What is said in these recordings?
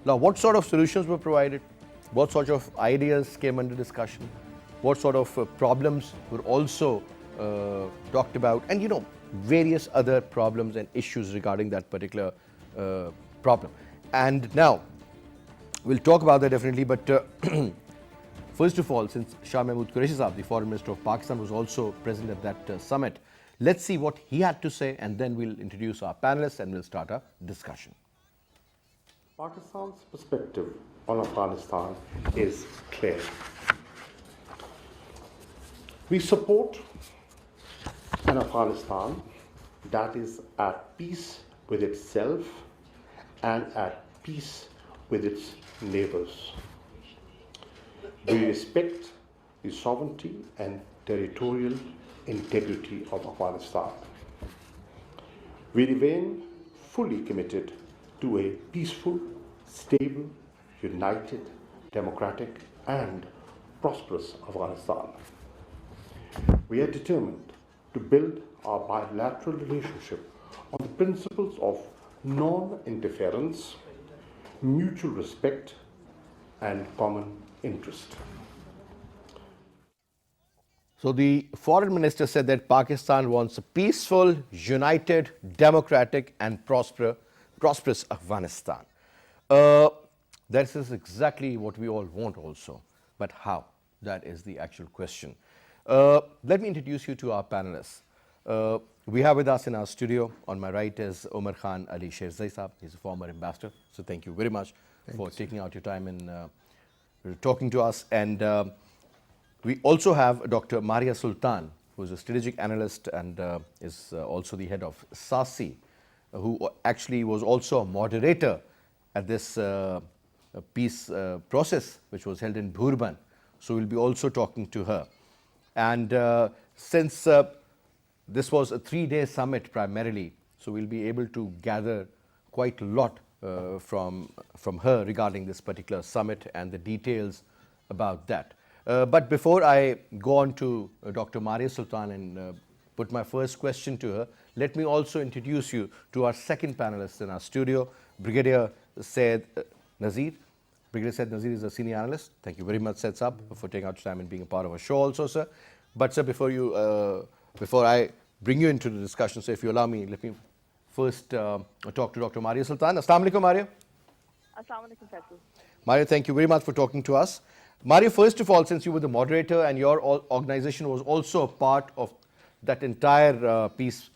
Now, what sort of solutions were provided? What sort of ideas came under discussion? What sort of problems were also talked about? And various other problems and issues regarding that particular problem. And now, we'll talk about that definitely, but first of all, since Shah Mahmood Qureshi Saab, the Foreign Minister of Pakistan, was also present at that summit, let's see what he had to say, and then we'll introduce our panelists and we'll start our discussion. Pakistan's perspective on Afghanistan is clear. We support an Afghanistan that is at peace with itself and at peace with its neighbors. We respect the sovereignty and territorial integrity of Afghanistan. We remain fully committed to a peaceful, stable, united, democratic, and prosperous Afghanistan. We are determined to build our bilateral relationship on the principles of non-interference, mutual respect, and common interest. So the foreign minister said that Pakistan wants a peaceful, united, democratic, and prosperous Afghanistan. That is exactly what we all want also. But how? That is the actual question. Let me introduce you to our panelists. We have with us in our studio, on my right is Omar Khan Ali Sherzai Saab. He's a former ambassador. So thank you very much for taking out your time and talking to us. And we also have Dr. Maria Sultan, who is a strategic analyst and is also the head of Sahi, who actually was also a moderator at this peace process, which was held in Bhurban. So we'll be also talking to her. And since this was a 3-day summit primarily, so we'll be able to gather quite a lot from her regarding this particular summit and the details about that. But before I go on to Dr. Maria Sultan and put my first question to her, let me also introduce you to our second panelist in our studio, Brigadier Saeed Nazir. Brigadier Saeed Nazir is a senior analyst. Thank you very much, Saeed Saab, for taking out time and being a part of our show also, sir. But sir, before I bring you into the discussion, so if you allow me, let me first talk to Dr. Maria Sultan. Assalamu alaikum, Maria. Assalamu alaikum, Faisal. Maria, thank you very much for talking to us. Maria, first of all, since you were the moderator and your organization was also a part of that entire peace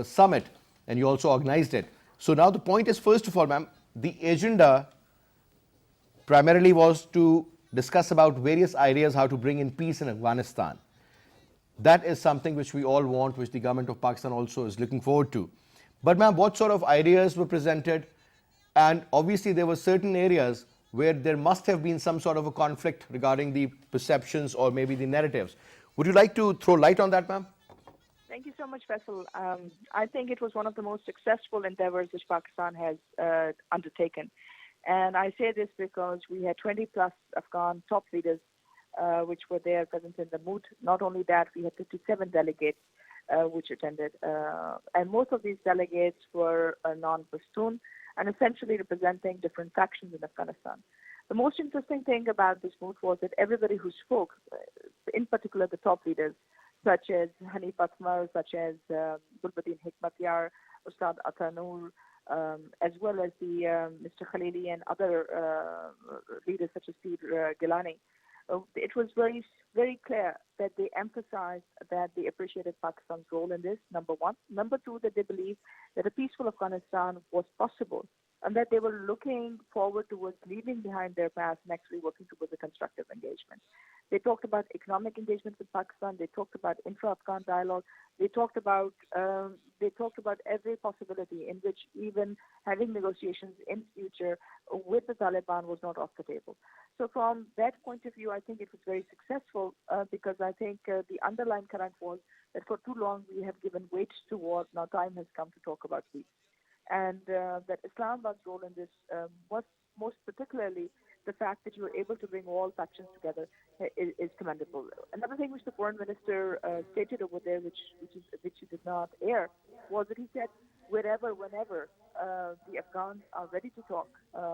summit, and you also organized it. So now the point is, first of all, ma'am, the agenda primarily was to discuss about various ideas how to bring in peace in Afghanistan. That is something which we all want, which the government of Pakistan also is looking forward to. But ma'am, what sort of ideas were presented? And obviously there were certain areas where there must have been some sort of a conflict regarding the perceptions or maybe the narratives. Would you like to throw light on that, ma'am? Thank you so much, Faisal. I think it was one of the most successful endeavors which Pakistan has undertaken. And I say this because we had 20 plus Afghan top leaders which were there present in the mood. Not only that, we had 57 delegates which attended. And most of these delegates were non-Pashtun and essentially representing different factions in Afghanistan. The most interesting thing about this mood was that everybody who spoke, in particular the top leaders, such as Hanif Atmar, such as Gulbuddin Hikmatyar, Ustad Atanur, as well as the Mr. Khalili and other leaders such as Saeed Gilani, it was very, very clear that they emphasized that they appreciated Pakistan's role in this, number one. Number two, that they believed that a peaceful Afghanistan was possible and that they were looking forward towards leaving behind their past and actually working towards a constructive engagement. They talked about economic engagement with Pakistan. They talked about intra-Afghan dialogue. They talked about every possibility in which even having negotiations in future with the Taliban was not off the table. So from that point of view, I think it was very successful because I think the underlying current was that for too long we have given weight to war. Now time has come to talk about peace. And that Islamabad's role in this was most particularly the fact that you were able to bring all factions together is commendable. Another thing which the foreign minister stated over there, which he did not air, was that he said wherever, whenever the Afghans are ready to talk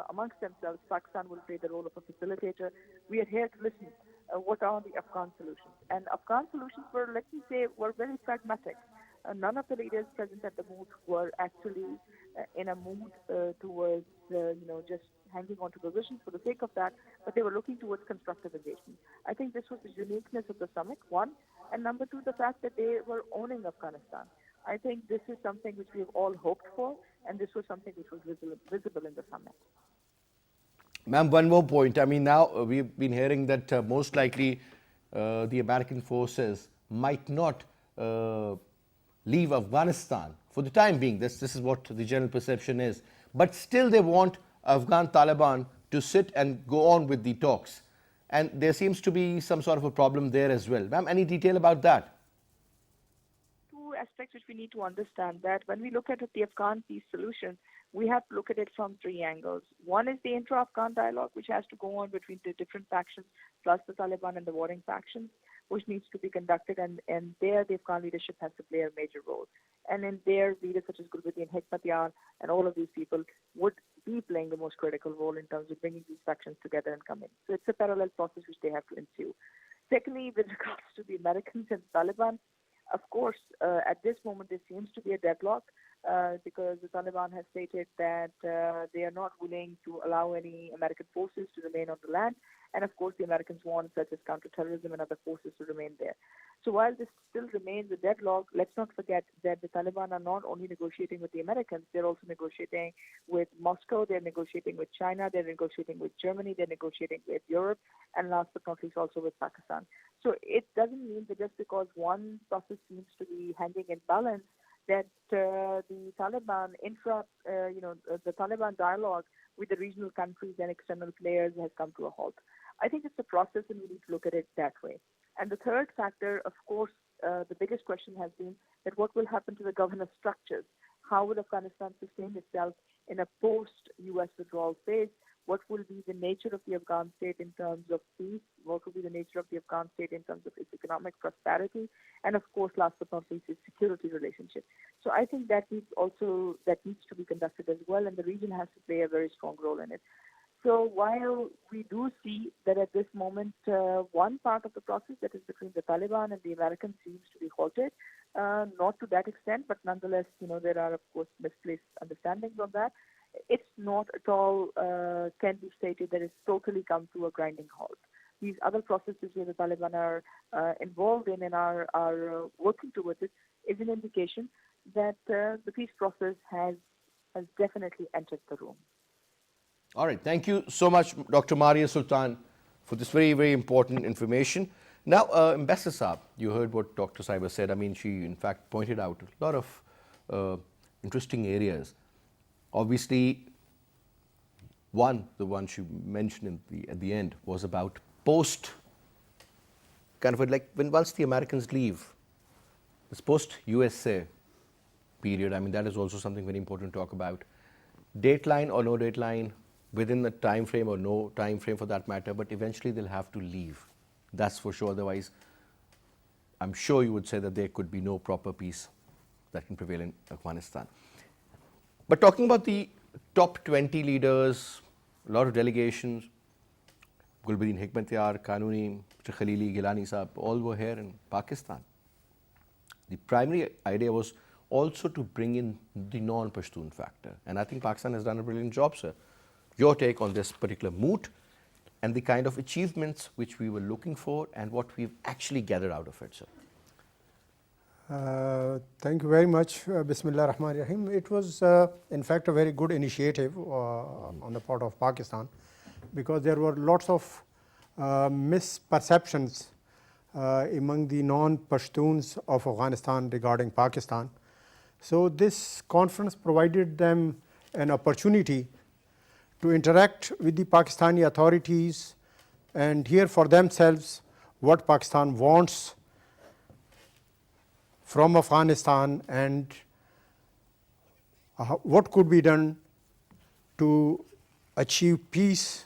amongst themselves, Pakistan will play the role of a facilitator. We are here to listen. What are the Afghan solutions? And Afghan solutions were, let me say, were very pragmatic. None of the leaders present at the mood were actually in a mood towards, just hanging on to positions for the sake of that, but they were looking towards constructive engagement. I think this was the uniqueness of the summit, one, and number two, the fact that they were owning Afghanistan. I think this is something which we've all hoped for, and this was something which was visible in the summit. Ma'am, one more point. I mean, now we've been hearing that most likely the American forces might not leave Afghanistan for the time being. This is what the general perception is. But still they want Afghan Taliban to sit and go on with the talks. And there seems to be some sort of a problem there as well. Ma'am, any detail about that? Two aspects which we need to understand, that when we look at the Afghan peace solution, we have to look at it from three angles. One is the intra-Afghan dialogue, which has to go on between the different factions, plus the Taliban and the warring factions, which needs to be conducted, and there the Afghan leadership has to play a major role. And in there, leaders such as Gulbuddin and Hekmatyar and all of these people would be playing the most critical role in terms of bringing these factions together and coming. So it's a parallel process which they have to ensue. Secondly, with regards to the Americans and Taliban, of course, at this moment there seems to be a deadlock because the Taliban has stated that they are not willing to allow any American forces to remain on the land. And of course, the Americans want such as counterterrorism and other forces to remain there. So while this still remains a deadlock, let's not forget that the Taliban are not only negotiating with the Americans, they're also negotiating with Moscow, they're negotiating with China, they're negotiating with Germany, they're negotiating with Europe, and last but not least also with Pakistan. So it doesn't mean that just because one process seems to be hanging in balance, that the Taliban the Taliban dialogue with the regional countries and external players has come to a halt. I think it's a process and we need to look at it that way. And the third factor, of course, the biggest question has been that what will happen to the governance structures? How will Afghanistan sustain itself in a post-U.S. withdrawal phase? What will be the nature of the Afghan state in terms of peace? What will be the nature of the Afghan state in terms of its economic prosperity? And of course, last but not least, its security relationship. So I think that needs to be conducted as well, and the region has to play a very strong role in it. So while we do see that at this moment, one part of the process, that is between the Taliban and the Americans, seems to be halted, not to that extent, but nonetheless, there are, of course, misplaced understandings on that. It's not at all can be stated that it's totally come to a grinding halt. These other processes where the Taliban are involved in and are working towards it is an indication that the peace process has definitely entered the room. All right. Thank you so much, Dr. Maria Sultan, for this very, very important information. Now, Ambassador Saab, you heard what Dr. Saiba said. I mean, she, in fact, pointed out a lot of interesting areas. Obviously, the one she mentioned at the end was about post, kind of like once the Americans leave, this post-USA period. I mean, that is also something very important to talk about. Dateline or no dateline, within the time frame or no time frame for that matter, but eventually they'll have to leave. That's for sure. Otherwise, I'm sure you would say that there could be no proper peace that can prevail in Afghanistan. But talking about the top 20 leaders, a lot of delegations, Gulbuddin Hekmatyar, Kanuni, Mr. Khalili, Gilani Saab, all were here in Pakistan. The primary idea was also to bring in the non-Pashtun factor. And I think Pakistan has done a brilliant job, sir. Your take on this particular moot and the kind of achievements which we were looking for and what we've actually gathered out of it, sir. Thank you very much. Bismillah ar-Rahman ar-Rahim. It was, in fact, a very good initiative on the part of Pakistan, because there were lots of misperceptions among the non-Pashtuns of Afghanistan regarding Pakistan. So this conference provided them an opportunity to interact with the Pakistani authorities and hear for themselves what Pakistan wants from Afghanistan and what could be done to achieve peace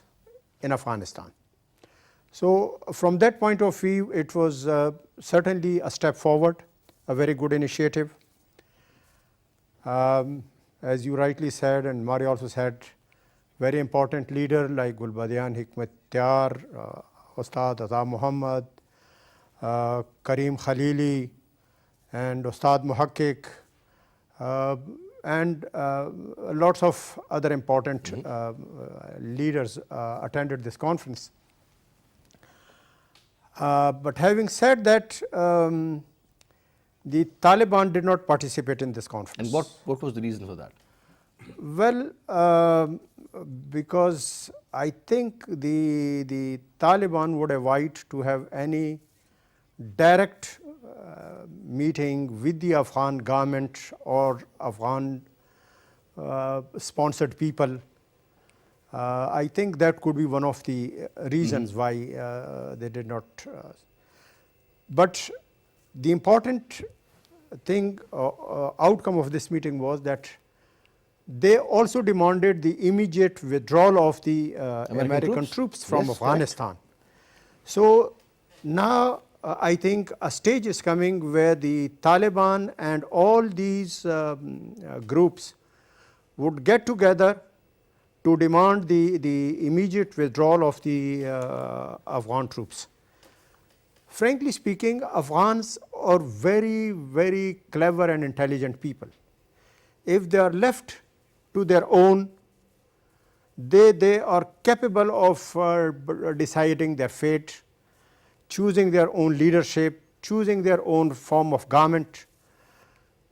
in Afghanistan. So from that point of view, it was certainly a step forward, a very good initiative. as you rightly said, and Mari also said, very important leader like Gulbadian Hikmatyar, Ustad Aza Muhammad, Kareem Khalili, and Ustad Muhakkik, and lots of other important leaders attended this conference. But having said that, the Taliban did not participate in this conference. And what was the reason for that? Well, because I think the Taliban would avoid to have any direct meeting with the Afghan government or Afghan sponsored people. I think that could be one of the reasons why they did not. But the important thing, outcome of this meeting was that they also demanded the immediate withdrawal of the American troops from Afghanistan. So now I think a stage is coming where the Taliban and all these groups would get together to demand the immediate withdrawal of the Afghan troops. Frankly speaking, Afghans are very, very clever and intelligent people. If they are left to their own, they are capable of deciding their fate, choosing their own leadership, choosing their own form of government.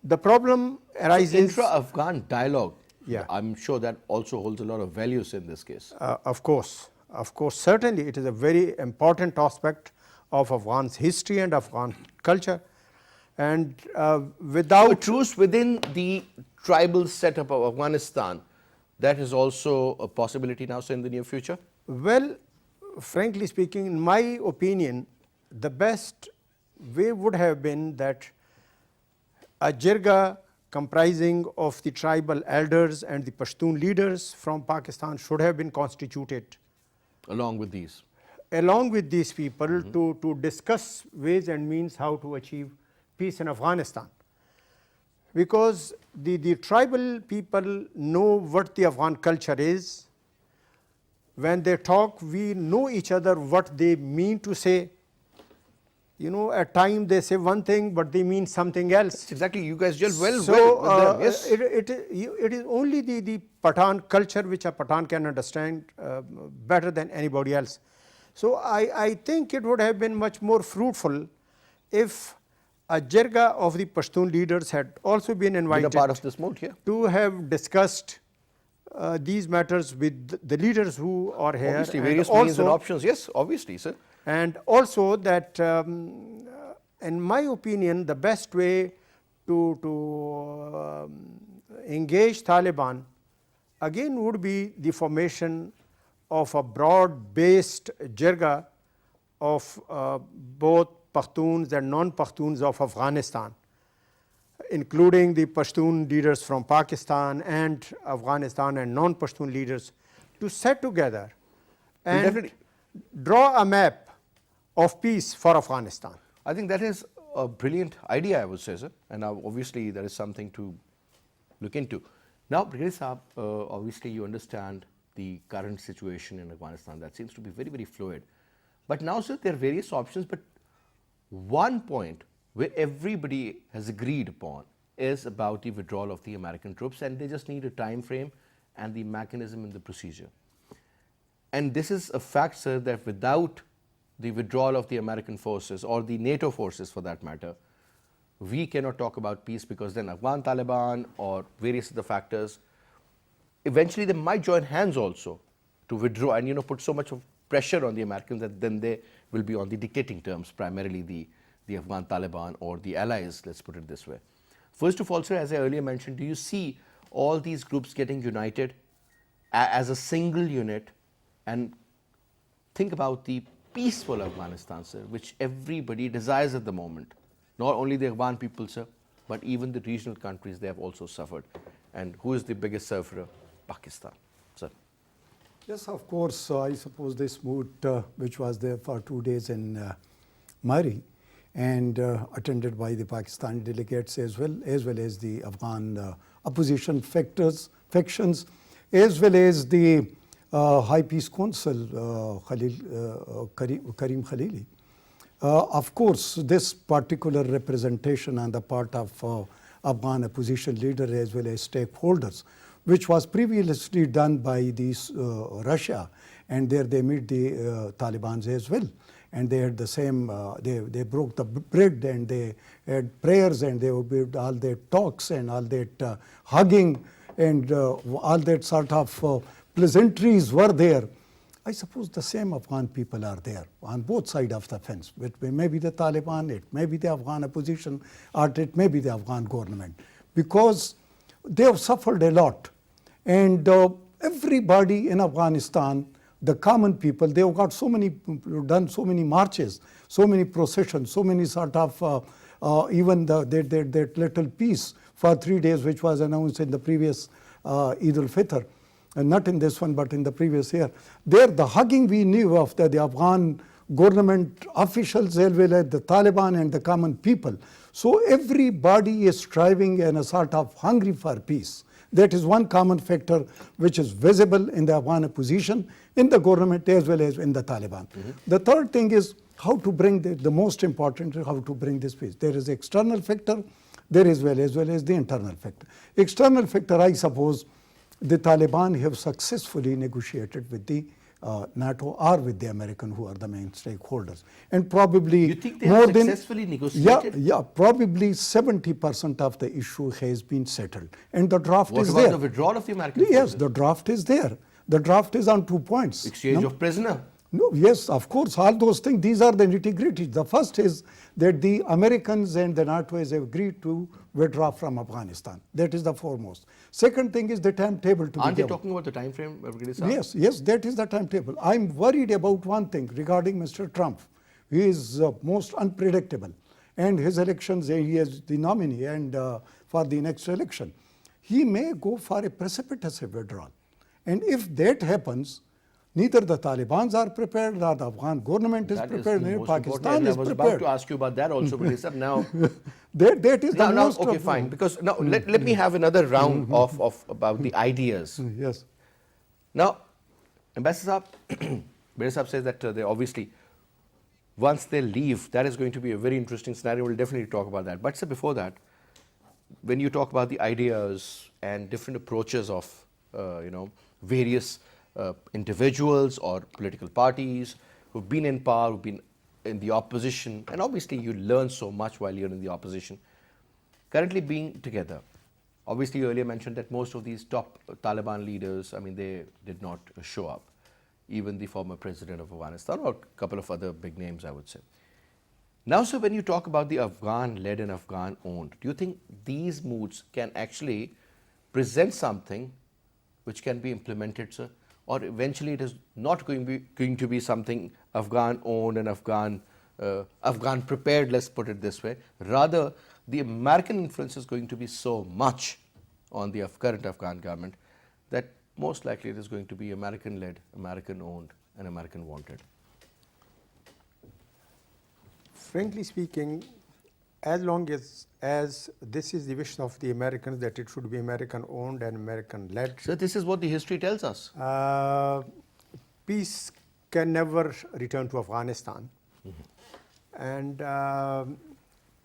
The problem arises. Intra-Afghan dialogue. Yeah. I'm sure that also holds a lot of values in this case. Of course, certainly it is a very important aspect of Afghan's history and Afghan culture. And without a truce within the tribal setup of Afghanistan, that is also a possibility now, so in the near future? Well, frankly speaking, in my opinion, the best way would have been that a jirga comprising of the tribal elders and the Pashtun leaders from Pakistan should have been constituted. Along with these? Along with these people to discuss ways and means how to achieve peace in Afghanistan. Because the tribal people know what the Afghan culture is. When they talk, we know each other what they mean to say. You know, at times they say one thing, but they mean something else. That's exactly, you guys gel well with them, yes. It is only the Pathan culture which a Pathan can understand better than anybody else. So I think it would have been much more fruitful if a jirga of the Pashtun leaders had also been invited part of this mode, yeah. to have discussed these matters with the leaders who are here. Obviously, various means and options, yes, obviously, sir. And also that, in my opinion, the best way to engage Taliban again would be the formation of a broad-based jirga of both Pashtuns and non-Pashtuns of Afghanistan, including the Pashtun leaders from Pakistan and Afghanistan and non-Pashtun leaders, to sit together and draw a map of peace for Afghanistan. I think that is a brilliant idea, I would say, sir. And obviously, there is something to look into. Now, Brigadier Saab, obviously you understand the current situation in Afghanistan. That seems to be very, very fluid. But now, sir, there are various options. But one point where everybody has agreed upon is about the withdrawal of the American troops, and they just need a time frame and the mechanism and the procedure. And this is a fact, sir, that without the withdrawal of the American forces or the NATO forces for that matter, we cannot talk about peace, because then Afghan Taliban or various other factors, eventually they might join hands also to withdraw and, you know, put so much of pressure on the Americans that then they will be on the dictating terms, primarily the Afghan Taliban or the allies, let's put it this way. First of all, sir, as I earlier mentioned, do you see all these groups getting united as a single unit and think about the peaceful Afghanistan, sir, which everybody desires at the moment? Not only the Afghan people, sir, but even the regional countries, they have also suffered. And who is the biggest sufferer? Pakistan, sir. Yes, of course. I suppose this mood, which was there for 2 days in Mari, and attended by the Pakistani delegates as well as the Afghan opposition factions, as well as the High Peace Council, Karim Khalili. Of course, this particular representation on the part of Afghan opposition leader as well as stakeholders, which was previously done by Russia, and there they meet the Taliban as well. And they had the same, they broke the bread and they had prayers and they did all that talks and all that hugging and all that sort of pleasantries were there. I suppose the same Afghan people are there on both sides of the fence. It may be the Taliban, it may be the Afghan opposition, or it may be the Afghan government, because they have suffered a lot. And everybody in Afghanistan, the common people, they have got done so many marches, so many processions, so many sort of, even that little peace for 3 days, which was announced in the previous Eid al-Fitr. And not in this one, but in the previous year. There, the hugging we knew of the Afghan government officials, as well as the Taliban and the common people. So everybody is striving and a sort of hungry for peace. That is one common factor which is visible in the Afghan opposition, in the government as well as in the Taliban. The third thing is how to bring the most important is how to bring this peace. There is external factor, there is as well as the internal factor. External factor, I suppose, the Taliban have successfully negotiated with the NATO or with the American, who are the main stakeholders. And probably You think they more have than successfully negotiated? Yeah, probably 70% of the issue has been settled. And the draft What is about there. the withdrawal of the American Yes, forces? the draft is there. The draft is on 2 points. Exchange No? of prisoner. No, yes, of course, all those things, these are the nitty-gritty. The first is that the Americans and the NATO has agreed to withdraw from Afghanistan. That is the foremost. Second thing is the timetable to be Aren't they given. talking about the time frame, Brigadier Saab? Yes, that is the timetable. I'm worried about one thing regarding Mr. Trump. He is most unpredictable. And his elections, he is the nominee and for the next election. He may go for a precipitous withdrawal. And if that happens, neither the Taliban are prepared, nor the Afghan government is That is prepared, the nor most Pakistan important. is I was about prepared. to ask you about that also, Brigadier Saab. Now, That is the now, most okay, of- fine. Because now let me have another round of about the ideas. Yes. Now, Ambassador Saab, Brigadier Saab says that they obviously, once they leave, that is going to be a very interesting scenario. We'll definitely talk about that. But sir, before that, when you talk about the ideas and different approaches of, various individuals or political parties who've been in power, who've been in the opposition, and obviously you learn so much while you're in the opposition, currently being together. Obviously, you earlier mentioned that most of these top Taliban leaders, I mean, they did not show up. Even the former president of Afghanistan or a couple of other big names, I would say. Now, sir, when you talk about the Afghan-led and Afghan-owned, do you think these moods can actually present something which can be implemented, sir? Or eventually it is not going to be something Afghan-owned and Afghan-prepared, let's put it this way. Rather, the American influence is going to be so much on the current Afghan government that most likely it is going to be American-led, American-owned, and American-wanted. Frankly speaking, as long as this is the wish of the Americans that it should be American-owned and American-led, So this is what the history tells us. peace can never return to Afghanistan. And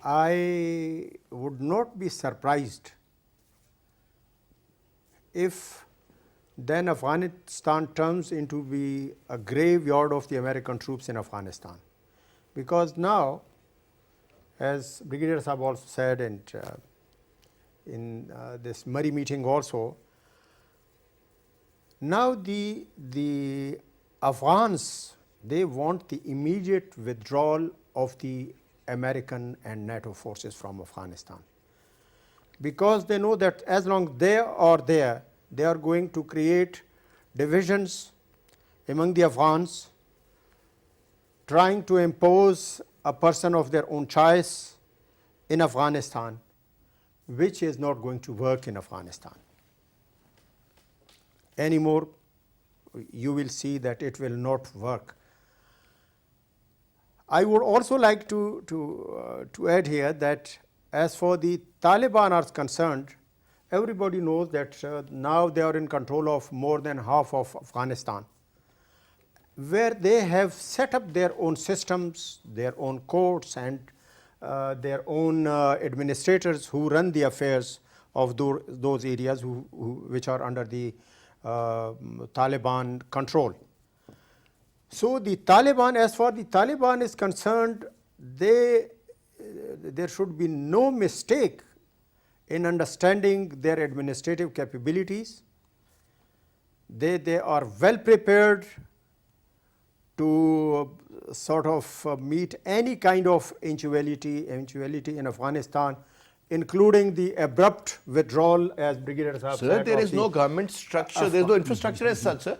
I would not be surprised if then Afghanistan turns into be a graveyard of the American troops in Afghanistan. Because now, as Brigadier Saab also said, and in this Murray meeting also, now the Afghans, they want the immediate withdrawal of the American and NATO forces from Afghanistan. Because they know that as long they are there, they are going to create divisions among the Afghans, trying to impose a person of their own choice in Afghanistan, which is not going to work in Afghanistan. Anymore, you will see that it will not work. I would also like to add here that as for the Taliban are concerned, everybody knows that now they are in control of more than half of Afghanistan, where they have set up their own systems, their own courts, and their own administrators who run the affairs of those areas which are under the Taliban control. So the Taliban, as far the Taliban is concerned, there should be no mistake in understanding their administrative capabilities. They are well prepared to sort of meet any kind of eventuality in Afghanistan, including the abrupt withdrawal, as Brigadier Saab Sir, said. there is no government structure, there is no infrastructure as such, sir.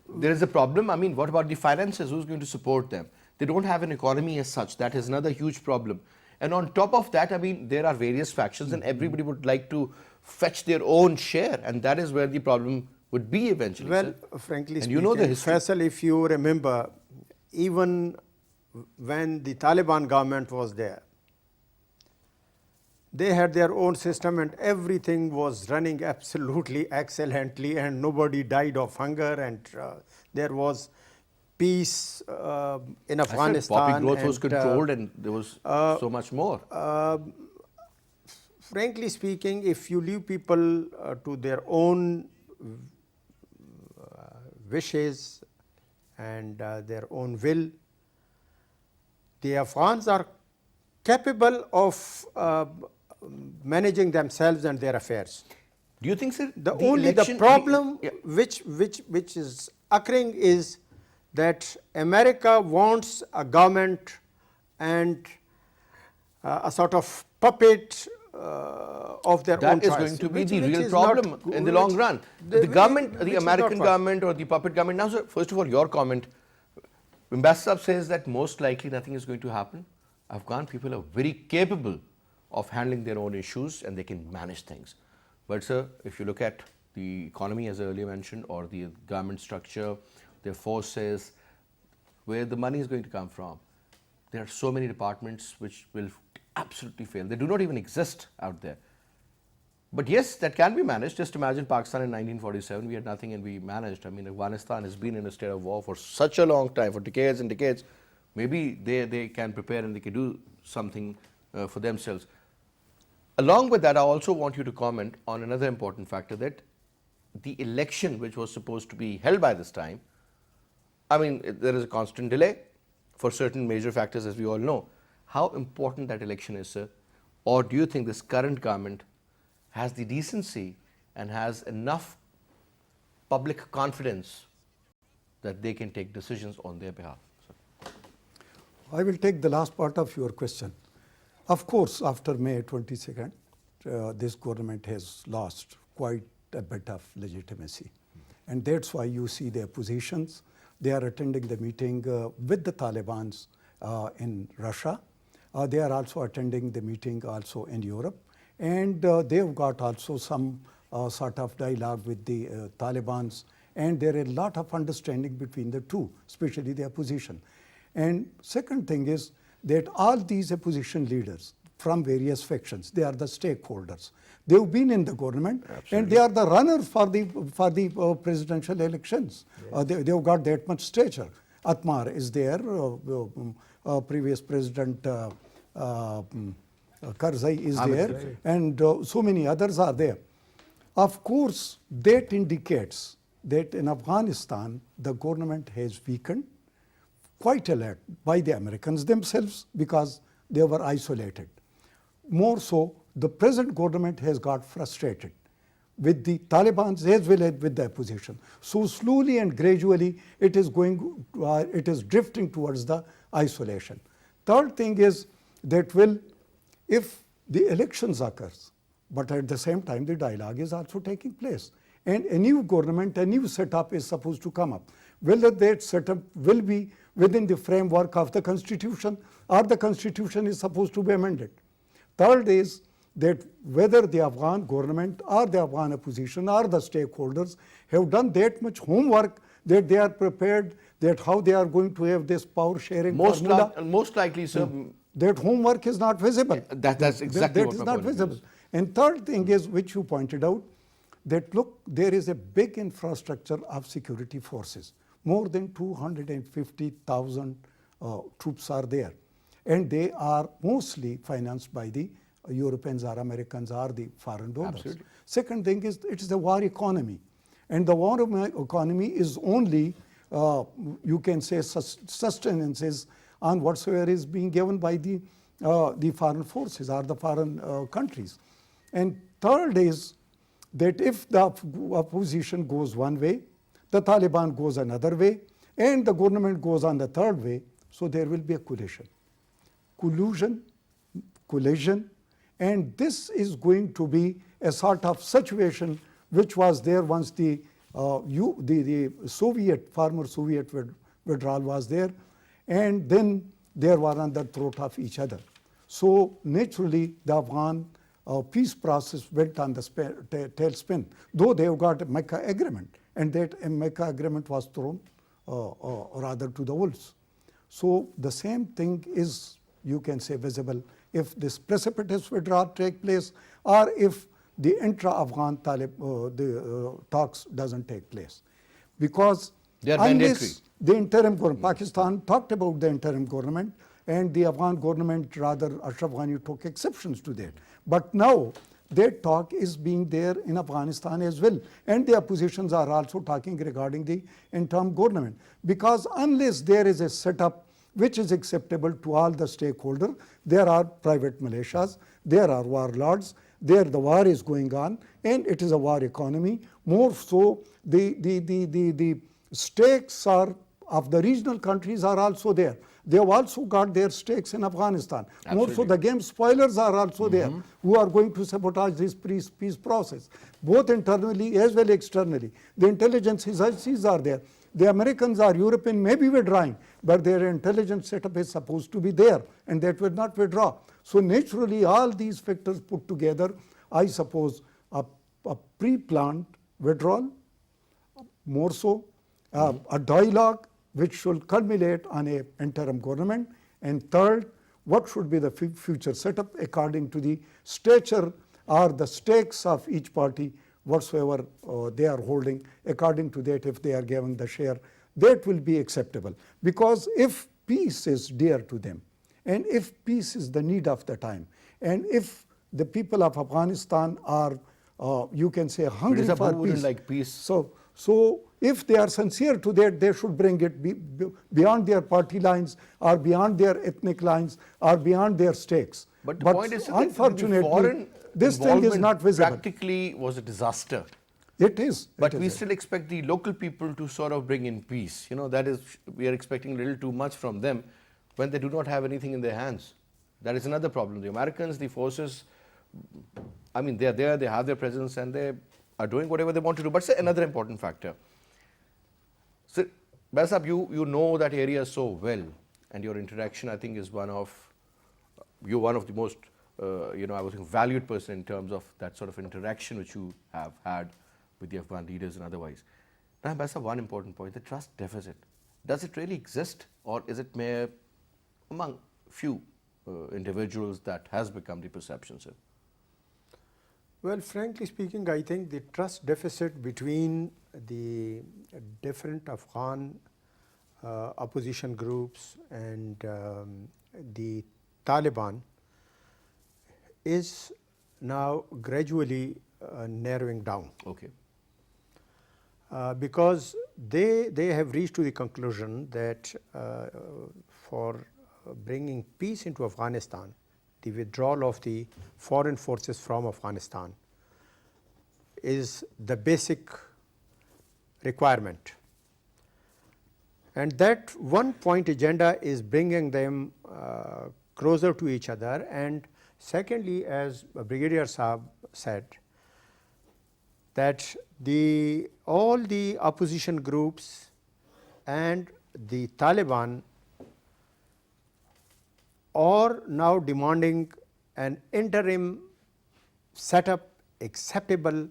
There is a problem. I mean, what about the finances? Who's going to support them? They don't have an economy as such. That is another huge problem. And on top of that, I mean, there are various factions and everybody would like to fetch their own share, and that is where the problem would be eventually. Well, sir. frankly and speaking, you know the history. Faisal, if you remember, even when the Taliban government was there, they had their own system and everything was running absolutely excellently, and nobody died of hunger, and there was peace in Afghanistan. I said poppy growth was and, controlled and there was so much more. Frankly speaking, if you leave people to their own wishes and their own will, the Afghans are capable of managing themselves and their affairs. Do you think, sir, The problem which is occurring is that America wants a government and a sort of puppet of their own choice. That is going to be the which real is not problem good, in the long run. The government, which the is American not government or the puppet government. Now, sir, first of all, your comment. Ambassador says that most likely nothing is going to happen. Afghan people are very capable of handling their own issues and they can manage things. But, sir, if you look at the economy, as I earlier mentioned, or the government structure, their forces, where the money is going to come from, there are so many departments which will absolutely fail. They do not even exist out there. But yes, that can be managed. Just imagine Pakistan in 1947, we had nothing and we managed. I mean, Afghanistan has been in a state of war for such a long time, for decades and decades. Maybe they can prepare and they can do something for themselves. Along with that, I also want you to comment on another important factor, that the election which was supposed to be held by this time, I mean, there is a constant delay for certain major factors, as we all know. How important that election is, sir? Or do you think this current government has the decency and has enough public confidence that they can take decisions on their behalf? I will take the last part of your question. Of course, after May 22nd, this government has lost quite a bit of legitimacy. And that's why you see their positions. They are attending the meeting with the Taliban in Russia. They are also attending the meeting also in Europe. And they've got also some sort of dialogue with the Taliban. And there is a lot of understanding between the two, especially the opposition. And second thing is that all these opposition leaders from various factions, they are the stakeholders. They've been in the government. Absolutely. And they are the runners for the presidential elections. Yes. They've got that much stature. Atmar is there, previous president Karzai is there, and so many others are there. Of course, that indicates that in Afghanistan, the government has weakened quite a lot by the Americans themselves because they were isolated. More so, the present government has got frustrated with the Taliban as well as with the opposition. So slowly and gradually, it is drifting towards the isolation. Third thing is that if the elections occurs, but at the same time the dialogue is also taking place, and a new government, a new setup is supposed to come up. Whether that setup will be within the framework of the constitution or the constitution is supposed to be amended. Third is that whether the Afghan government or the Afghan opposition or the stakeholders have done that much homework that they are prepared, that how they are going to have this power sharing formula. Most likely, sir. That homework is not visible. That's exactly that what is my not point of view visible. is. And third thing is, which you pointed out, that look, there is a big infrastructure of security forces. More than 250,000 troops are there. And they are mostly financed by the Europeans or Americans or the foreign donors. Absolutely. Second thing is, it is a war economy. And the war economy is only, you can say, sustenances on whatsoever is being given by the foreign forces or the foreign countries. And third is that if the opposition goes one way, the Taliban goes another way, and the government goes on the third way, so there will be a collision, and this is going to be a sort of situation which was there once the former Soviet withdrawal was there, and then they were on the throat of each other. So naturally, the Afghan peace process went on the tailspin, though they have got a Mecca agreement, and that Mecca agreement was thrown rather to the wolves. So the same thing is, you can say, visible if this precipitous withdrawal take place, or if the intra-Afghan talks doesn't take place. Because they are mandatory. The interim government, Pakistan talked about the interim government, and the Afghan government, rather Ashraf Ghani, took exceptions to that. But now that talk is being there in Afghanistan as well, and the oppositions are also talking regarding the interim government, because unless there is a setup which is acceptable to all the stakeholders, there are private militias, there are warlords, there the war is going on, and it is a war economy. More so, the stakes are of the regional countries are also there. They have also got their stakes in Afghanistan. Absolutely. More so, the game spoilers are also there, who are going to sabotage this peace process, both internally as well as externally. The intelligence agencies are there. The Americans or European may be withdrawing, but their intelligence setup is supposed to be there, and that will not withdraw. So naturally, all these factors put together, I suppose, a pre-planned withdrawal, more so, a dialogue which should culminate on an interim government, and third, what should be the future setup according to the stature or the stakes of each party, whatsoever they are holding. According to that, if they are giving the share, that will be acceptable. Because if peace is dear to them, and if peace is the need of the time, and if the people of Afghanistan are, you can say, hungry for peace. Like peace. So if they are sincere to that, they should bring it beyond their party lines, or beyond their ethnic lines, or beyond their stakes. But the point is, unfortunately, this thing is not visible. Practically was a disaster. It is. But we still expect the local people to sort of bring in peace. You know, that is, we are expecting a little too much from them when they do not have anything in their hands. That is another problem. The Americans, the forces, I mean, they are there, they have their presence, and they are doing whatever they want to do. But say another important factor. So, Baisab, you know that area so well, and your interaction, I think, is you're one of the most, I was a valued person in terms of that sort of interaction which you have had with the Afghan leaders and otherwise. Now, Baisab, one important point, the trust deficit. Does it really exist, or is it mere among few individuals that has become the perception, sir? Well, frankly speaking, I think the trust deficit between the different Afghan opposition groups and the Taliban is now gradually narrowing down. Okay. Because they have reached to the conclusion that for bringing peace into Afghanistan, the withdrawal of the foreign forces from Afghanistan is the basic requirement. And that one point agenda is bringing them closer to each other. And secondly, as Brigadier Saab said, that all the opposition groups and the Taliban are now demanding an interim setup acceptable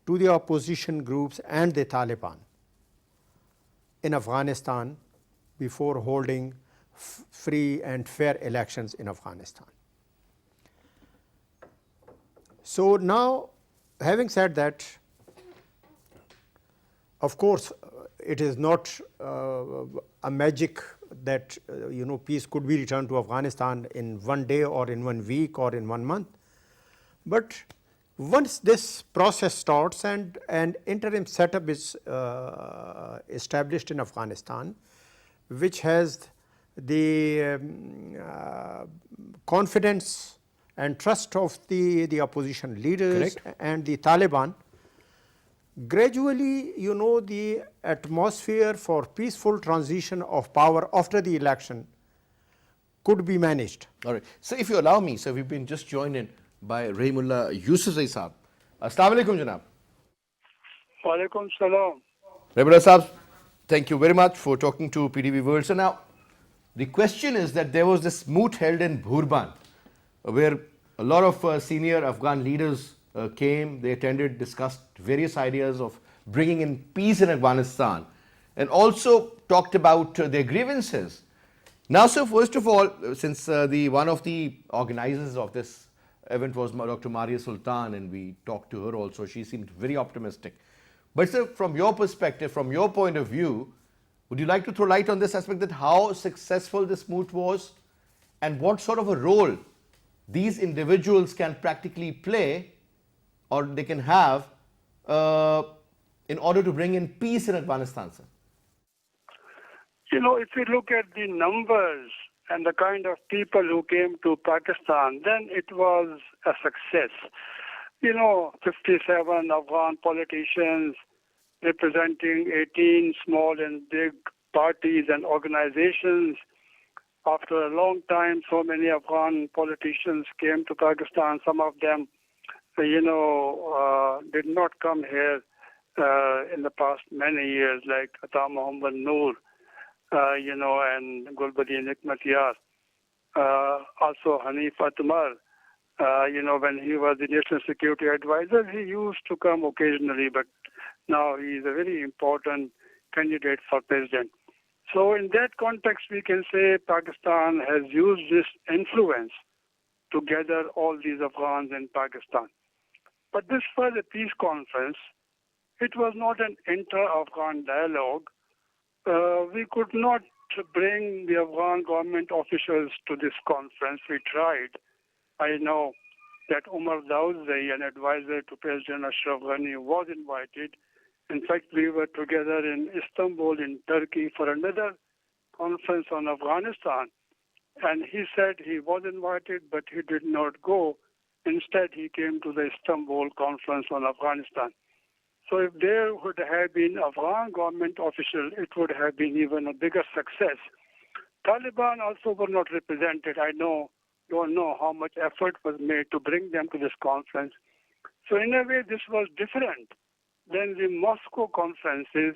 to the opposition groups and the Taliban. in Afghanistan before holding free and fair elections in Afghanistan. So now, having said that, of course, it is not a magic that peace could be returned to Afghanistan in one day or in 1 week or in 1 month. But once this process starts and an interim setup is established in Afghanistan, which has the confidence and trust of the opposition leaders Correct. and the Taliban, gradually, the atmosphere for peaceful transition of power after the election could be managed. All right. So if you allow me, so we've been just joined in by Rahimullah Yusufzai Saab. Assalamu alaikum, Janab. Walaikum salam. Rahimullah Saab, thank you very much for talking to PTV World. So now, the question is that there was this moot held in Bhurban, where a lot of senior Afghan leaders came, they attended, discussed various ideas of bringing in peace in Afghanistan, and also talked about their grievances. Now, so first of all, since one of the organizers of this event was Dr. Maria Sultan, and we talked to her also, she seemed very optimistic. But sir, from your perspective, from your point of view, would you like to throw light on this aspect, that how successful this moot was and what sort of a role these individuals can practically play or they can have in order to bring in peace in Afghanistan, sir? If you look at the numbers and the kind of people who came to Pakistan, then it was a success. 57 Afghan politicians representing 18 small and big parties and organizations. After a long time, so many Afghan politicians came to Pakistan. Some of them, did not come here in the past many years, like Ata Muhammad Noor, and Gulbadi Nikmatiyar. Also Hanif Atmar, when he was the National Security Advisor, he used to come occasionally, but now he is a very important candidate for president. So in that context, we can say Pakistan has used this influence to gather all these Afghans in Pakistan. But this was a peace conference. It was not an inter-Afghan dialogue. We could not bring the Afghan government officials to this conference. We tried. I know that Umar Dawzai, an advisor to President Ashraf Ghani, was invited. In fact, we were together in Istanbul, in Turkey, for another conference on Afghanistan. And he said he was invited, but he did not go. Instead, he came to the Istanbul conference on Afghanistan. So if there would have been Afghan government official, it would have been even a bigger success. Taliban also were not represented. I don't know how much effort was made to bring them to this conference. So in a way, this was different than the Moscow conferences,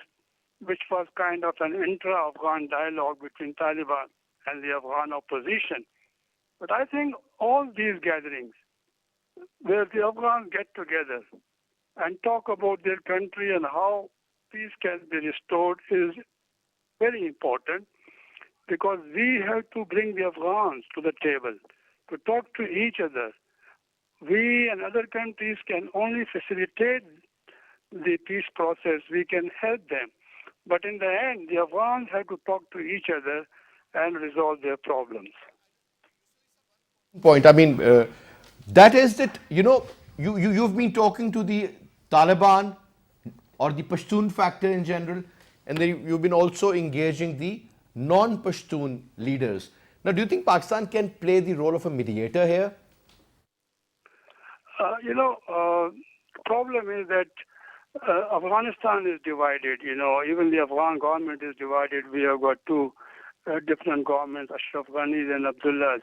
which was kind of an intra-Afghan dialogue between Taliban and the Afghan opposition. But I think all these gatherings, where the Afghans get together and talk about their country and how peace can be restored, is very important, because we have to bring the Afghans to the table to talk to each other. We and other countries can only facilitate the peace process. We can help them. But in the end, the Afghans have to talk to each other and resolve their problems. Point. I mean, that is that, you've been talking to the Taliban or the Pashtun factor in general, and then you've been also engaging the non-Pashtun leaders. Now, do you think Pakistan can play the role of a mediator here? The problem is that Afghanistan is divided. Even the Afghan government is divided. We have got two different governments, Ashraf Ghani's and Abdullah's,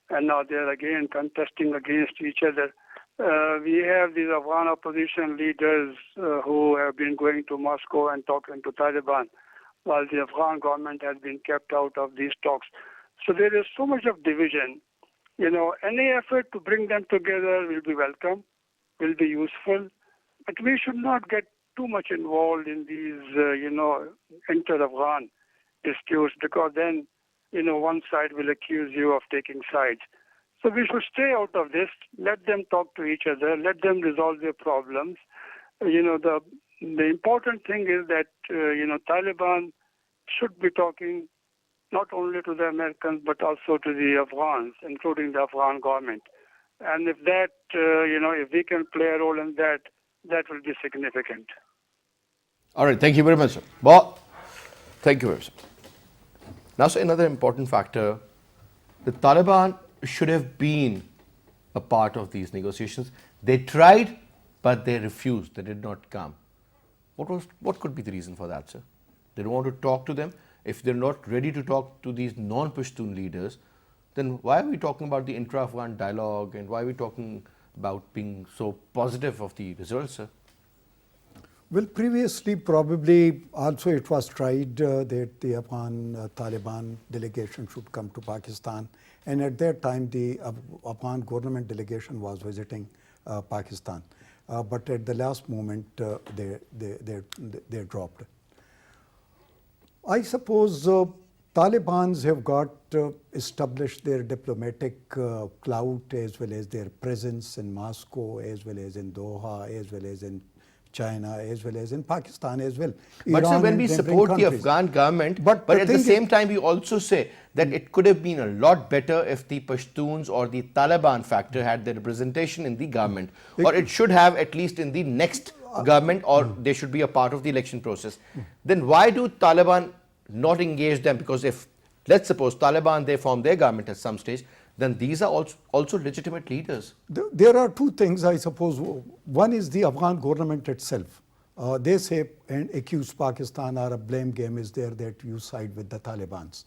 and now they're again contesting against each other. We have these Afghan opposition leaders who have been going to Moscow and talking to Taliban, while the Afghan government has been kept out of these talks. So there is so much of division. Any effort to bring them together will be welcome, will be useful, but we should not get too much involved in these, inter-Afghan disputes, because then, one side will accuse you of taking sides. So we should stay out of this. Let them talk to each other. Let them resolve their problems. The important thing is that, Taliban should be talking not only to the Americans but also to the Afghans, including the Afghan government. And if that, if we can play a role in that, that will be significant. All right, thank you very much, sir. Well, thank you very much. Now, sir, another important factor, the Taliban should have been a part of these negotiations. They tried, but they refused. They did not come. What could be the reason for that, sir? They don't want to talk to them. If they're not ready to talk to these non-Pashtun leaders, then why are we talking about the intra-Afghan dialogue, and why are we talking about being so positive of the results, sir? Well, previously probably also it was tried that the Afghan Taliban delegation should come to Pakistan, and at that time the Afghan government delegation was visiting Pakistan, but at the last moment they dropped. I suppose Talibans have got established their diplomatic clout as well as their presence in Moscow, as well as in Doha, as well as in China, as well as in Pakistan as well. But sir, Iran when and we neighboring support the countries. Afghan government, But but the at the thing same is- time we also say that it could have been a lot better if the Pashtuns or the Taliban factor had their representation in the government, or it should have at least in the next government, or they should be a part of the election process. Then why do Taliban not engage them? Because if, let's suppose Taliban, they form their government at some stage, then these are also legitimate leaders. There are two things, I suppose. One is the Afghan government itself. They say and accuse Pakistan, or a blame game is there that you side with the Talibans.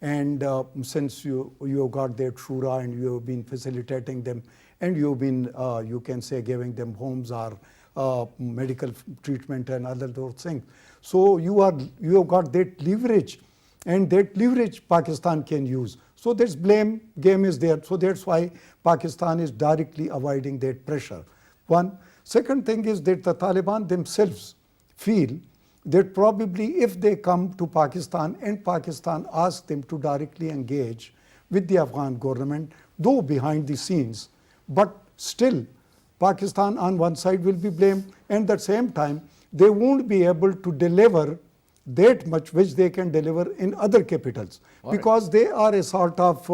And since you have got their shura and you have been facilitating them, and you have been, you can say, giving them homes or medical treatment and other those things. So you have got that leverage, and that leverage Pakistan can use. So this blame game is there. So that's why Pakistan is directly avoiding that pressure. One. Second thing is that the Taliban themselves feel that probably if they come to Pakistan and Pakistan asks them to directly engage with the Afghan government, though behind the scenes, but still Pakistan on one side will be blamed, and at the same time they won't be able to deliver that much which they can deliver in other capitals, because they are a sort of,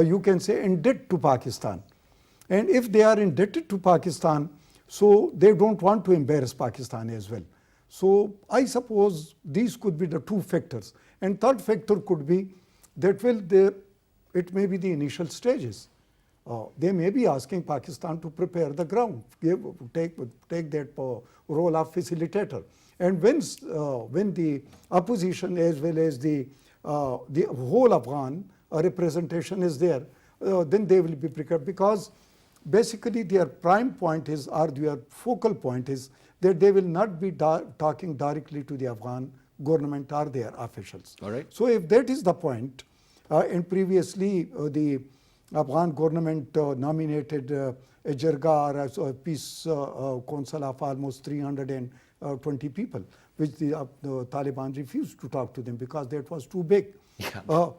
you can say, indebted to Pakistan. And if they are indebted to Pakistan, so they don't want to embarrass Pakistan as well. So I suppose these could be the two factors. And third factor could be that it may be the initial stages. They may be asking Pakistan to prepare the ground, take that role of facilitator. And when the opposition as well as the whole Afghan representation is there, then they will be prepared, because basically their prime point is, or their focal point is, that they will not be talking directly to the Afghan government or their officials. All right. So if that is the point, and previously the Afghan government nominated a Jirga, or a peace council of almost 320 people, which the Taliban refused to talk to them because that was too big. Yeah.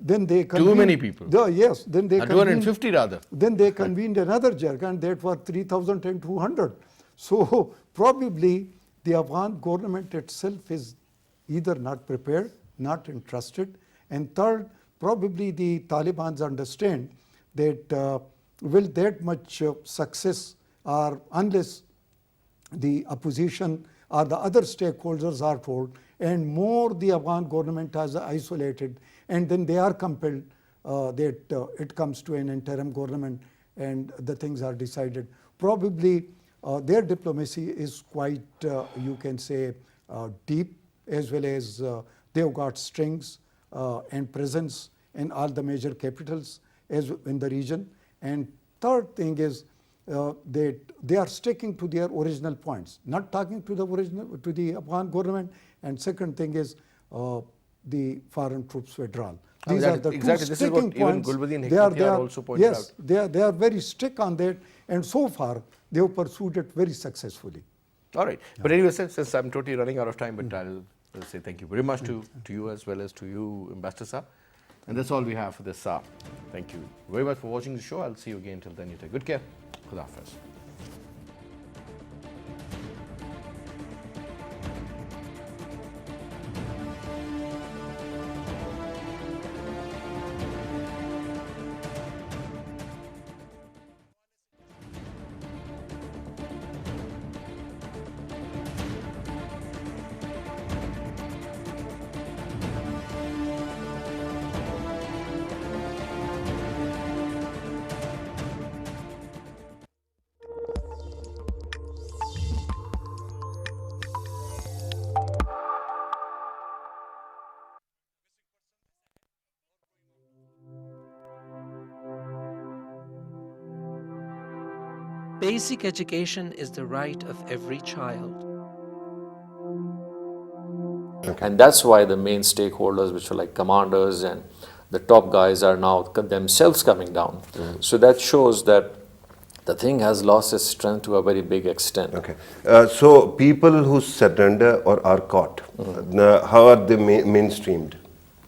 Then they Too many people. Yes. Then they 250 rather. Then they convened another Jirga, and that was 3,200. So probably the Afghan government itself is either not prepared, not interested, and third, probably the Taliban understand that will that much success, or unless the opposition or the other stakeholders are told, and more the Afghan government has isolated, and then they are compelled that it comes to an interim government and the things are decided. Probably their diplomacy is quite, you can say, deep, as well as they've got strings and presence in all the major capitals as in the region. And third thing is that they are sticking to their original points, not talking to the Afghan government. And second thing is the foreign troops withdrawal. These are the exactly. two This is what sticking even points. Gulbuddin and They are- Hikmatyar also pointed yes, out. they are very strict on that, and so far they have pursued it very successfully. All right. But anyway, since I'm totally running out of time, but I'll say thank you very much to you as well as to you, Ambassador Sir. And that's all we have for this. Thank you very much for watching the show. I'll see you again. Till then, you take good care. Khuda Hafiz. Basic education is the right of every child. And that's why the main stakeholders, which are like commanders and the top guys, are now themselves coming down. So that shows that the thing has lost its strength to a very big extent. Okay. So people who surrender or are caught, how are they mainstreamed?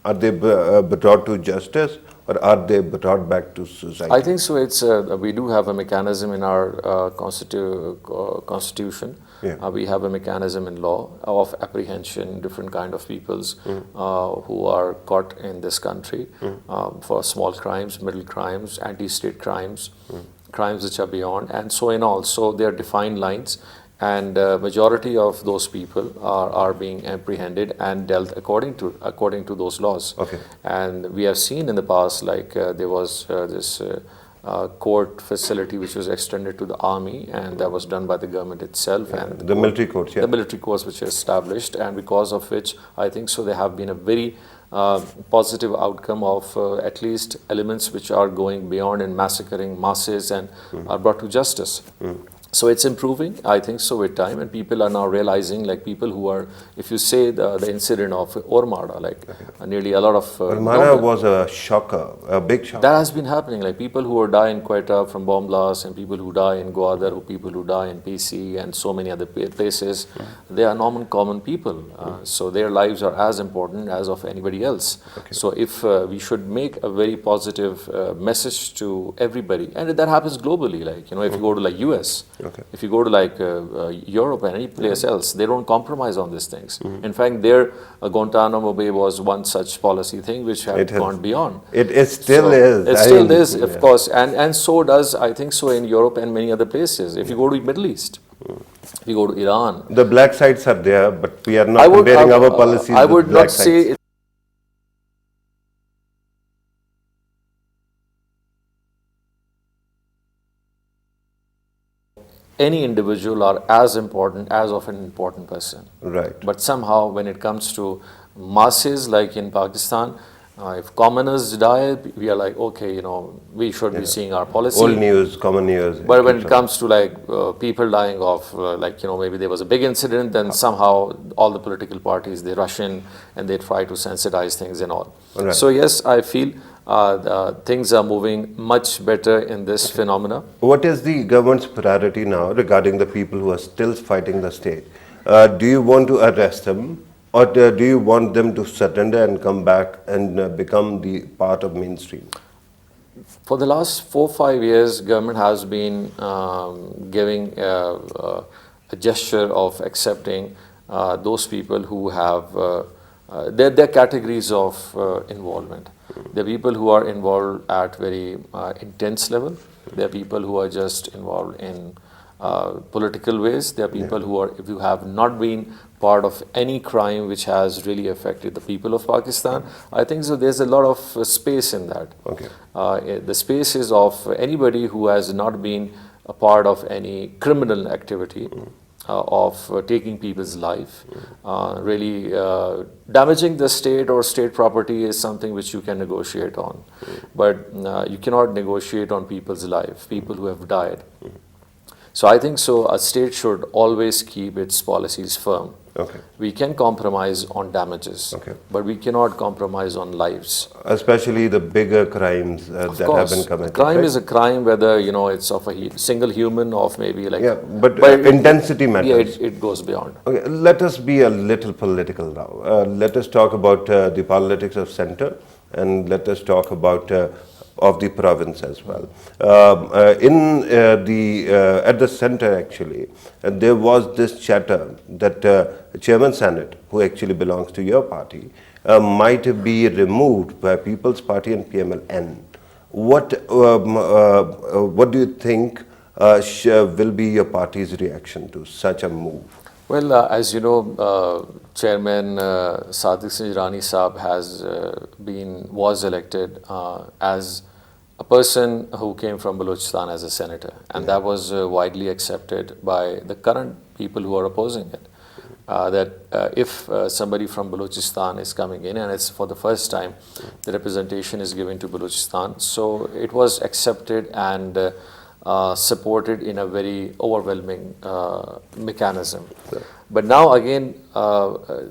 Are they brought to justice, or are they brought back to society? I think so. It's we do have a mechanism in our constitution. Yeah. We have a mechanism in law of apprehension, different kind of peoples who are caught in this country for small crimes, middle crimes, anti-state crimes, crimes which are beyond, and so in all. So there are defined lines, and majority of those people are being apprehended and dealt according to those laws. Okay. And we have seen in the past, like there was this court facility which was extended to the army, and that was done by the government itself, and The military courts, yeah. the military courts which are established, and because of which I think so there have been a very positive outcome of at least elements which are going beyond and massacring masses and are brought to justice. So it's improving, I think so, with time, and people are now realizing, like people who are, if you say the incident of Ormada, like nearly a lot of... Armana was a shocker, a big shocker. That has been happening, like people who die in Quetta from bomb blasts, and people who die in Gwadar, people who die in PC and so many other places, they are normal, common people. So their lives are as important as of anybody else. So if we should make a very positive message to everybody, and that happens globally, like, you know, if you go to like US, if you go to like Europe and any place else, they don't compromise on these things. In fact, their Guantanamo Bay was one such policy thing which had gone beyond. It still is. It still is, of course, and so does, I think so, in Europe and many other places. If you go to Middle East, if you go to Iran. The black sites are there, but we are not comparing our policies I would with black not say sites. any individual are as important as of an important person. Right. But somehow when it comes to masses, like in Pakistan, if commoners die, we are like, okay, you know, we should be seeing our policy. Old news, common news. But when it comes to like people dying of, like, you know, maybe there was a big incident, then somehow all the political parties, they rush in and they try to sensitize things and all. Right. So yes, I feel things are moving much better in this phenomena. What is the government's priority now regarding the people who are still fighting the state? Do you want to arrest them, or do you want them to surrender and come back and become the part of mainstream? For the last 4 or 5 years, government has been giving a gesture of accepting those people who have, there are categories of involvement. There are people who are involved at very intense level. There are people who are just involved in political ways. There are people who have not been part of any crime which has really affected the people of Pakistan. I think so there's a lot of space in that. Okay. The space is of anybody who has not been a part of any criminal activity, of taking people's life. Really damaging the state or state property is something which you can negotiate on. But you cannot negotiate on people's life, people who have died. So I think so a state should always keep its policies firm. Okay. We can compromise on damages, Okay. but we cannot compromise on lives. Especially the bigger crimes that Of have course, been a committed. crime right? is a crime, whether it's of a single human, of maybe like. Yeah, but intensity matters. Yeah, it goes beyond. Okay, let us be a little political now. Let us talk about the politics of center, and let us talk about of the province as well. At the center, actually, there was this chatter that Chairman Senate, who actually belongs to your party, might be removed by People's Party and PMLN. What do you think will be your party's reaction to such a move? Well, as you know, Chairman Sadiq Sinjarani Saab was elected as a person who came from Balochistan as a senator, and that was widely accepted by the current people who are opposing it. If somebody from Balochistan is coming in, and it's for the first time the representation is given to Balochistan, so it was accepted and supported in a very overwhelming mechanism. Sure. But now again,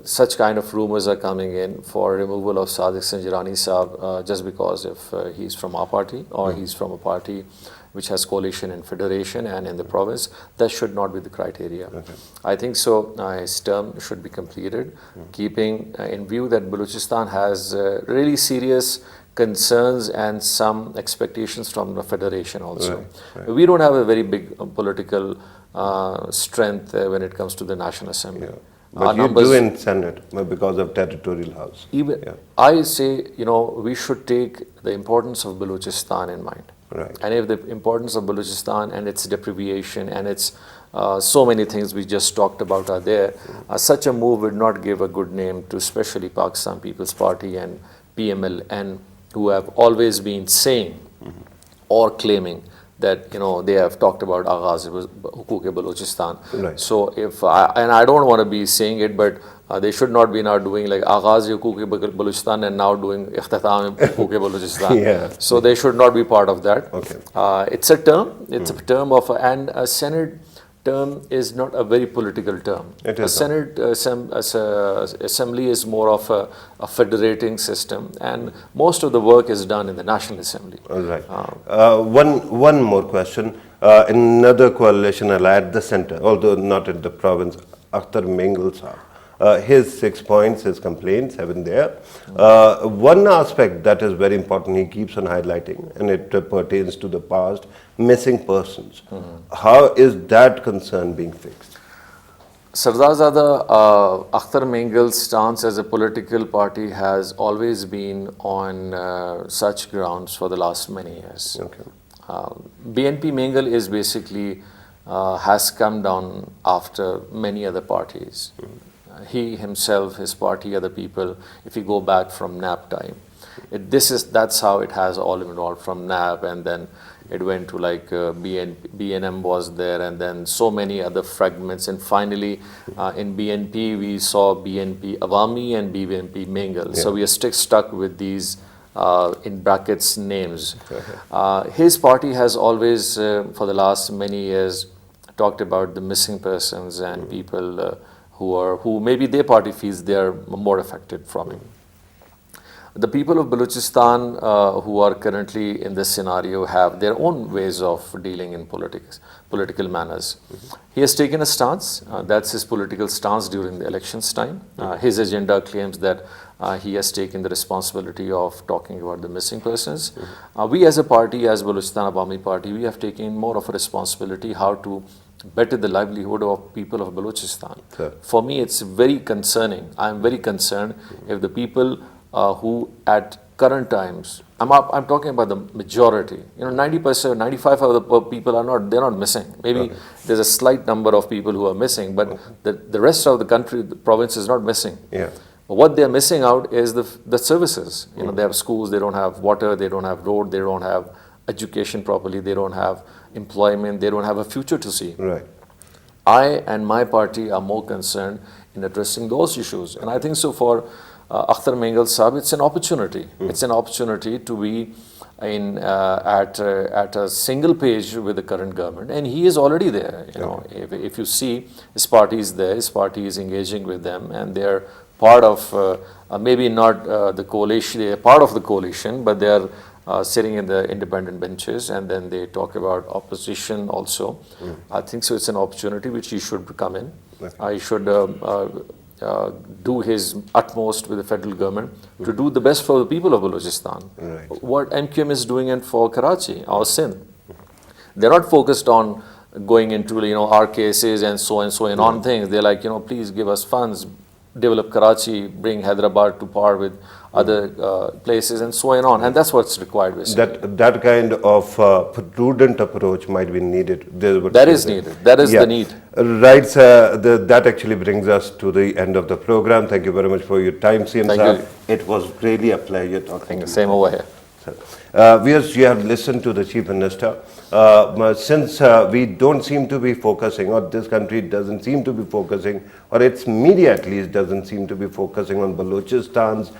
such kind of rumors are coming in for removal of Sadiq Sinjarani Saab just because if he's from our party or he's from a party which has coalition and federation and in the province. That should not be the criteria. Okay. I think so. His term should be completed, keeping in view that Balochistan has really serious concerns and some expectations from the federation also. Right. We don't have a very big political strength when it comes to the National Assembly. Yeah. But you do in Senate because of territorial house. I say, we should take the importance of Balochistan in mind. Right. And if the importance of Balochistan and its deprivation and its so many things we just talked about are there, such a move would not give a good name to especially Pakistan People's Party and PMLN, who have always been saying or claiming that they have talked about Aghazi-e-Balochistan. Right. So and I don't want to be saying it, but they should not be now doing like Aghazi-e-Balochistan and now doing Ikhtitam-e-Balochistan. Yeah. So they should not be part of that. Okay. It's a term. It's a term of and a Senate term is not a very political term. It A is Senate assembly is more of a federating system, and most of the work is done in the National Assembly. All right. One more question. Another coalition allied at the center, although not at the province, Akhtar Mengal Saab. His 6 points, his complaints have been there. One aspect that is very important, he keeps on highlighting, and it pertains to the past, missing persons. How is that concern being fixed? Sardarzada Akhtar Mengal's stance as a political party has always been on such grounds for the last many years. Okay. BNP Mengal is basically has come down after many other parties. He himself, his party, other people, if you go back from NAP time, that's how it has all evolved from NAP, and then it went to like BNM was there, and then so many other fragments, and finally in BNP we saw BNP Awami and BNP Mengal. Yeah. So we are stuck with these in brackets names. His party has always for the last many years talked about the missing persons and people who maybe their party feels they are more affected from him. The people of Balochistan who are currently in this scenario have their own ways of dealing in political manners. He has taken a stance, that's his political stance during the elections time. His agenda claims that he has taken the responsibility of talking about the missing persons. We as a party, as Balochistan Awami Party, we have taken more of a responsibility how to better the livelihood of people of Balochistan. Sure. For me, it's very concerning. I'm very concerned if the people who at current times, I'm talking about the majority, 90%, 95% of the people they're not missing. Maybe there's a slight number of people who are missing, but the rest of the country, the province is not missing. Yeah. But what they're missing out is the services. They have schools, they don't have water, they don't have road, they don't have education properly, they don't have employment, they don't have a future to see. Right. I and my party are more concerned in addressing those issues. And I think so for Akhtar Mengal Saab, it's an opportunity. It's an opportunity to be at a single page with the current government, and he is already there. You know, if you see, his party is there, his party is engaging with them, and they are part of maybe not the coalition, they are part of the coalition, but they are sitting in the independent benches, and then they talk about opposition also. I think so. It's an opportunity which he should come in. I should do his utmost with the federal government to do the best for the people of Balochistan. What MQM is doing and for Karachi or Sindh. They're not focused on going into, you know, our cases and so and on things. They're like, you know, please give us funds, develop Karachi, bring Hyderabad to par with other places and so on. And that's what's required basically. That kind of prudent approach might be needed. That is needed. That is the need. Right, sir. That actually brings us to the end of the program. Thank you very much for your time, CM Thank sir. you. It was really a pleasure talking to you. Same over here. Viewers, you have listened to the Chief Minister. Since we don't seem to be focusing, or this country doesn't seem to be focusing, or its media at least doesn't seem to be focusing on Balochistan's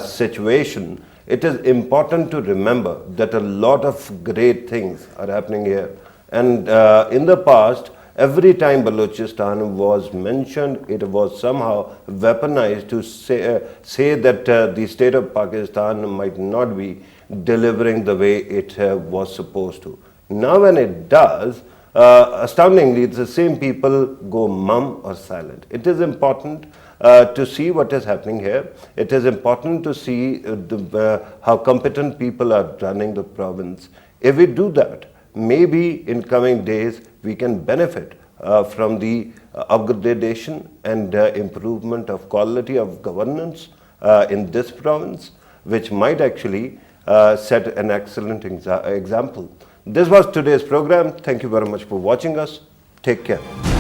situation, it is important to remember that a lot of great things are happening here. And in the past, every time Balochistan was mentioned, it was somehow weaponized to say that the state of Pakistan might not be delivering the way it was supposed to. Now when it does, astoundingly, the same people go mum or silent. It is important to see what is happening here. It is important to see how competent people are running the province. If we do that, maybe in coming days we can benefit from the upgradation and improvement of quality of governance in this province, which might actually set an excellent example. This was today's program. Thank you very much for watching us. Take care.